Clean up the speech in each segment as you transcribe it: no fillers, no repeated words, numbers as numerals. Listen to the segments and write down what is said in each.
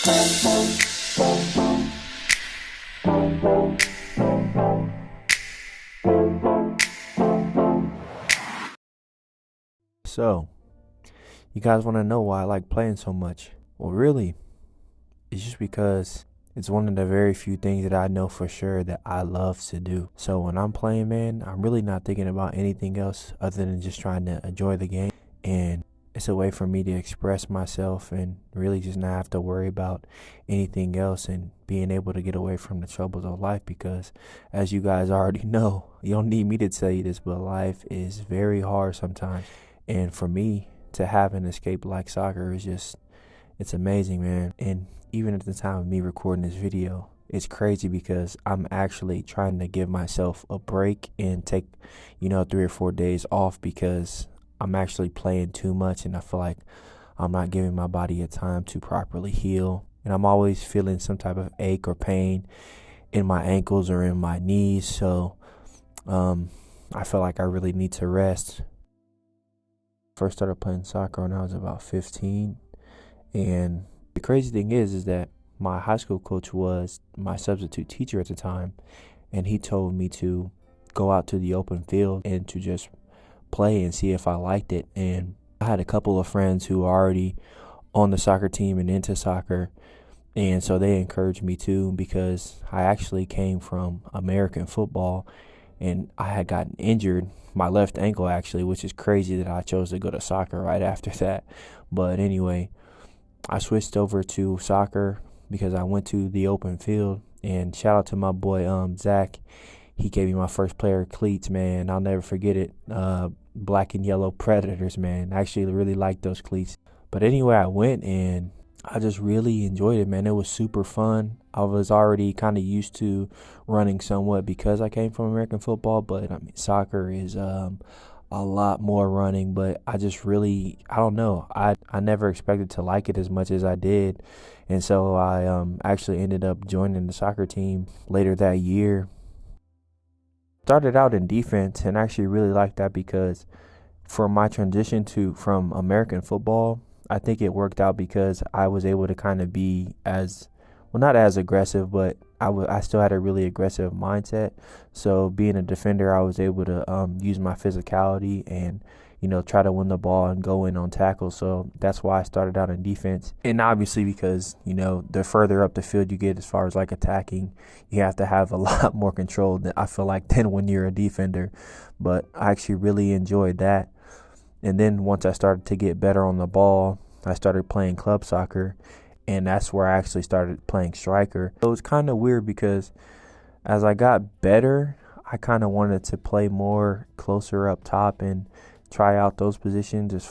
So, you guys want to know why I like playing so much? Well, really, it's just because it's one of the very few things that I know for sure that I love to do. So when I'm playing, man, I'm really not thinking about anything else other than just trying to enjoy the game. And it's a way for me to express myself and really just not have to worry about anything else and being able to get away from the troubles of life because, as you guys already know, you don't need me to tell you this, but life is very hard sometimes. And for me to have an escape like soccer is just, it's amazing, man. And even at the time of me recording this video, it's crazy because I'm actually trying to give myself a break and take, 3 or 4 days off because I'm actually playing too much and I feel like I'm not giving my body a time to properly heal. And I'm always feeling some type of ache or pain in my ankles or in my knees. So I feel like I really need to rest. First started playing soccer when I was about 15. And the crazy thing is that my high school coach was my substitute teacher at the time. And he told me to go out to the open field and to just play and see if I liked it. And I had a couple of friends who were already on the soccer team and into soccer. And so they encouraged me too because I actually came from American football and I had gotten injured, my left ankle actually, which is crazy that I chose to go to soccer right after that. But anyway, I switched over to soccer because I went to the open field. And shout out to my boy Zach. He gave me my first pair of cleats, man. I'll never forget it. Black and yellow Predators, man. I actually really liked those cleats. But anyway, I went and I just really enjoyed it, man. It was super fun. I was already kind of used to running somewhat because I came from American football, but I mean, soccer is a lot more running. But I just really, I don't know. I never expected to like it as much as I did. And so I actually ended up joining the soccer team later that year. Started out in defense and actually really liked that because for my transition from American football, I think it worked out because I was able to kind of be not as aggressive, but I still had a really aggressive mindset. So being a defender, I was able to use my physicality and, try to win the ball and go in on tackles. So that's why I started out in defense. And obviously because, the further up the field you get as far as like attacking, you have to have a lot more control than I feel like than when you're a defender. But I actually really enjoyed that. And then once I started to get better on the ball, I started playing club soccer, and that's where I actually started playing striker. It was kind of weird because as I got better, I kind of wanted to play more closer up top and try out those positions and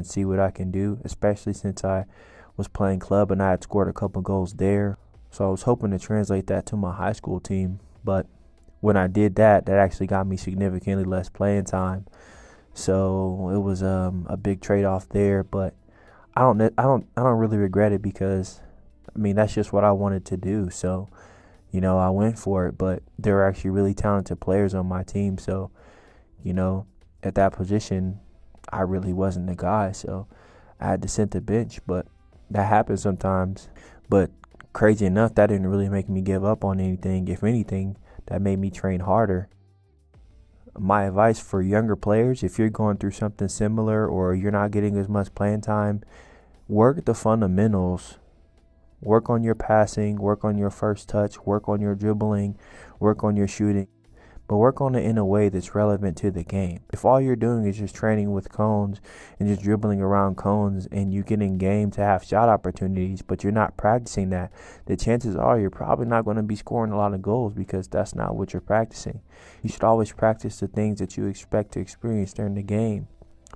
see what I can do, especially since I was playing club and I had scored a couple goals there. So I was hoping to translate that to my high school team, but when I did that actually got me significantly less playing time. So it was a big trade-off there, but I don't really regret it because I mean that's just what I wanted to do. So, I went for it, but there were actually really talented players on my team. So, at that position, I really wasn't the guy. So I had to sit the bench, but that happens sometimes. But crazy enough, that didn't really make me give up on anything. If anything, that made me train harder. My advice for younger players, if you're going through something similar or you're not getting as much playing time, work the fundamentals. Work on your passing, work on your first touch, work on your dribbling, work on your shooting, but work on it in a way that's relevant to the game. If all you're doing is just training with cones and just dribbling around cones and you get in game to have shot opportunities, but you're not practicing that, the chances are you're probably not going to be scoring a lot of goals because that's not what you're practicing. You should always practice the things that you expect to experience during the game.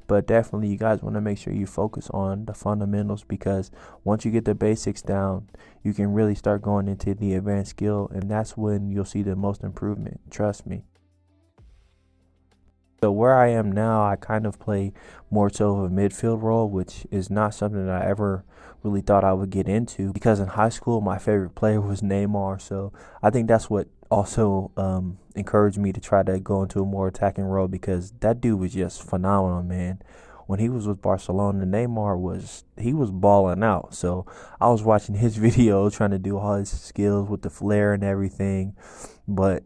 But definitely you guys want to make sure you focus on the fundamentals because once you get the basics down, you can really start going into the advanced skill, and that's when you'll see the most improvement. Trust me. So where I am now, I kind of play more so of a midfield role, which is not something that I ever really thought I would get into because in high school, my favorite player was Neymar. So I think that's what also encouraged me to try to go into a more attacking role because that dude was just phenomenal, man. when he was with Barcelona, Neymar was balling out. So I was watching his video trying to do all his skills with the flair and everything. But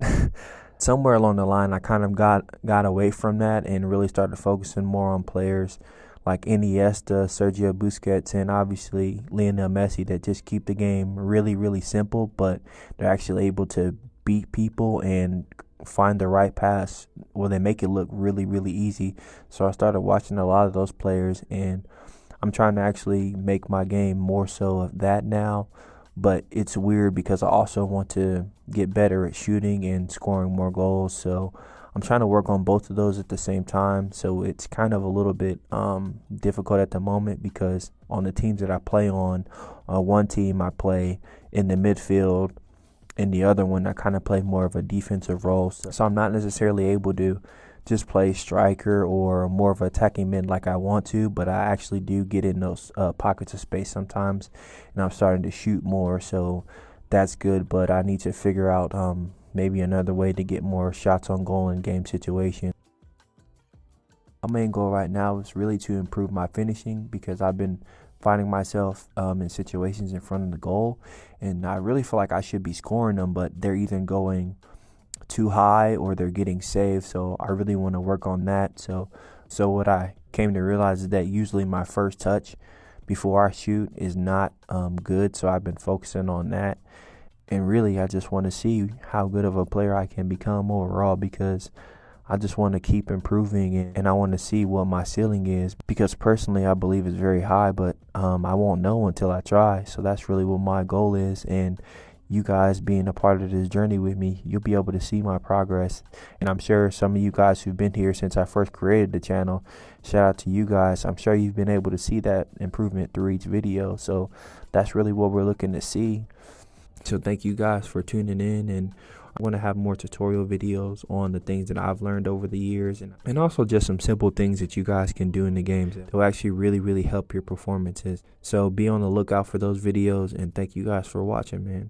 somewhere along the line I kind of got away from that and really started focusing more on players like Iniesta, Sergio Busquets, and obviously Lionel Messi that just keep the game really, really simple, but they're actually able to beat people and find the right pass where they make it look really, really easy. So I started watching a lot of those players, and I'm trying to actually make my game more so of that now. But it's weird because I also want to get better at shooting and scoring more goals. So I'm trying to work on both of those at the same time. So it's kind of a little bit difficult at the moment because on the teams that I play on, one team I play in the midfield, and the other one I kind of play more of a defensive role. So I'm not necessarily able to just play striker or more of an attacking mid like I want to, but I actually do get in those pockets of space sometimes, and I'm starting to shoot more. So that's good, but I need to figure out maybe another way to get more shots on goal in game situation. My main goal right now is really to improve my finishing because I've been finding myself in situations in front of the goal, and I really feel like I should be scoring them, but they're either going too high or they're getting saved. So I really want to work on that. So what I came to realize is that usually my first touch before I shoot is not good. So I've been focusing on that. And really, I just want to see how good of a player I can become overall because I just want to keep improving and I want to see what my ceiling is because personally I believe it's very high, but I won't know until I try. So that's really what my goal is. And you guys being a part of this journey with me, you'll be able to see my progress. And I'm sure some of you guys who've been here since I first created the channel, shout out to you guys. I'm sure you've been able to see that improvement through each video. So that's really what we're looking to see. So thank you guys for tuning in, and I want to have more tutorial videos on the things that I've learned over the years and also just some simple things that you guys can do in the games that will actually really help your performances. So be on the lookout for those videos, and thank you guys for watching, man.